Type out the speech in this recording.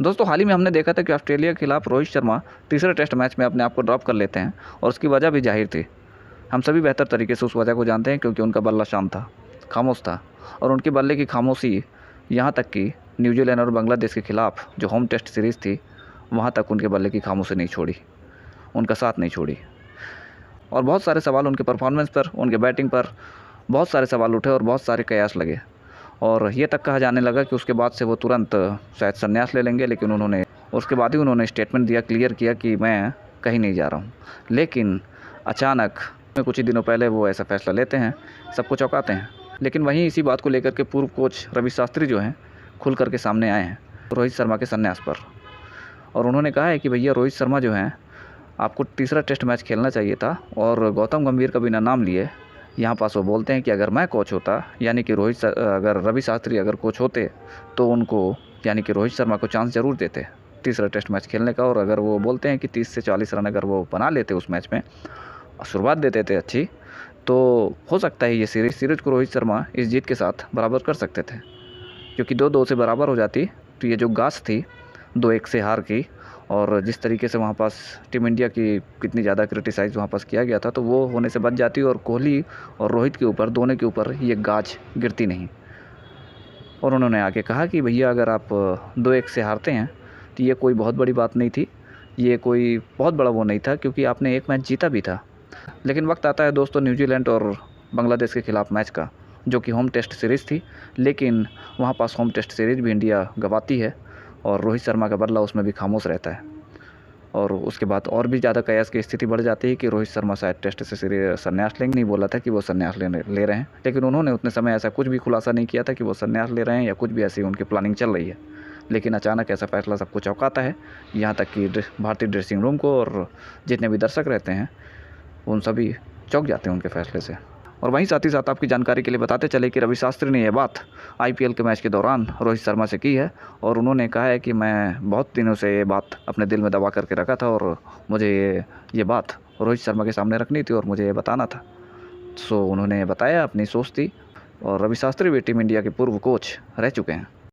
दोस्तों हाल ही में हमने देखा था कि ऑस्ट्रेलिया के खिलाफ रोहित शर्मा तीसरे टेस्ट मैच में अपने आप को ड्रॉप कर लेते हैं और उसकी वजह भी जाहिर थी। हम सभी बेहतर तरीके से उस वजह को जानते हैं क्योंकि उनका बल्ला शांत था, खामोश था और उनके बल्ले की खामोशी यहाँ तक कि न्यूजीलैंड और बांग्लादेश के खिलाफ जो होम टेस्ट सीरीज़ थी वहाँ तक उनके बल्ले की खामोशी नहीं छोड़ी, उनका साथ नहीं छोड़ी। और बहुत सारे सवाल उनके परफॉर्मेंस पर, उनके बैटिंग पर बहुत सारे सवाल उठे और बहुत सारे कयास लगे और ये तक कहा जाने लगा कि उसके बाद से वो तुरंत शायद संन्यास ले लेंगे, लेकिन उसके बाद ही उन्होंने स्टेटमेंट दिया, क्लियर किया कि मैं कहीं नहीं जा रहा हूँ। लेकिन अचानक कुछ ही दिनों पहले वो ऐसा फैसला लेते हैं, सबको चौंकाते हैं। लेकिन वहीं इसी बात को लेकर के पूर्व कोच रवि शास्त्री जो हैं खुल करके सामने आए हैं रोहित शर्मा के संन्यास पर, और उन्होंने कहा है कि भैया रोहित शर्मा जो हैं आपको तीसरा टेस्ट मैच खेलना चाहिए था और गौतम गंभीर का बिना नाम लिए यहाँ पास वो बोलते हैं कि अगर मैं कोच होता, यानी कि अगर रवि शास्त्री अगर कोच होते तो उनको यानी कि रोहित शर्मा को चांस ज़रूर देते तीसरा टेस्ट मैच खेलने का। और अगर वो बोलते हैं कि 30 से 40 रन अगर वो बना लेते उस मैच में, शुरुआत देते थे अच्छी, तो हो सकता है ये सीरीज़ को रोहित शर्मा इस जीत के साथ बराबर कर सकते थे, क्योंकि 2-2 से बराबर हो जाती तो ये जो गाज थी 2-1 से हार की और जिस तरीके से वहाँ पास टीम इंडिया की कितनी ज़्यादा क्रिटिसाइज़ वहाँ पास किया गया था, तो वो होने से बच जाती और कोहली और रोहित के ऊपर, दोनों के ऊपर ये गाज गिरती नहीं। और उन्होंने आगे कहा कि भैया अगर आप 2-1 से हारते हैं तो ये कोई बहुत बड़ी बात नहीं थी, ये कोई बहुत बड़ा वो नहीं था, क्योंकि आपने एक मैच जीता भी था। लेकिन वक्त आता है दोस्तों न्यूजीलैंड और बांग्लादेश के खिलाफ मैच का, जो कि होम टेस्ट सीरीज़ थी, लेकिन वहाँ पास होम टेस्ट सीरीज़ भी इंडिया गंवाती है और रोहित शर्मा का बल्ला उसमें भी खामोश रहता है। और उसके बाद और भी ज़्यादा कयास की स्थिति बढ़ जाती है कि रोहित शर्मा शायद टेस्ट से संन्यास लेंगे। नहीं बोला था कि वो संन्यास ले रहे हैं, लेकिन उन्होंने उतने समय ऐसा कुछ भी खुलासा नहीं किया था कि वो संन्यास ले रहे हैं या कुछ भी ऐसी उनकी प्लानिंग चल रही है। लेकिन अचानक ऐसा फैसला सबको चौंकाता है, यहाँ तक कि भारतीय ड्रेसिंग रूम को और जितने भी दर्शक रहते हैं उन सभी चौंक जाते हैं उनके फैसले से। और वहीं साथ ही साथ आपकी जानकारी के लिए बताते चले कि रवि शास्त्री ने यह बात आईपीएल के मैच के दौरान रोहित शर्मा से की है और उन्होंने कहा है कि मैं बहुत दिनों से ये बात अपने दिल में दबा करके रखा था और मुझे ये बात रोहित शर्मा के सामने रखनी थी और मुझे ये बताना था। सो उन्होंने बताया, अपनी सोच थी। और रवि शास्त्री भी टीम इंडिया के पूर्व कोच रह चुके हैं।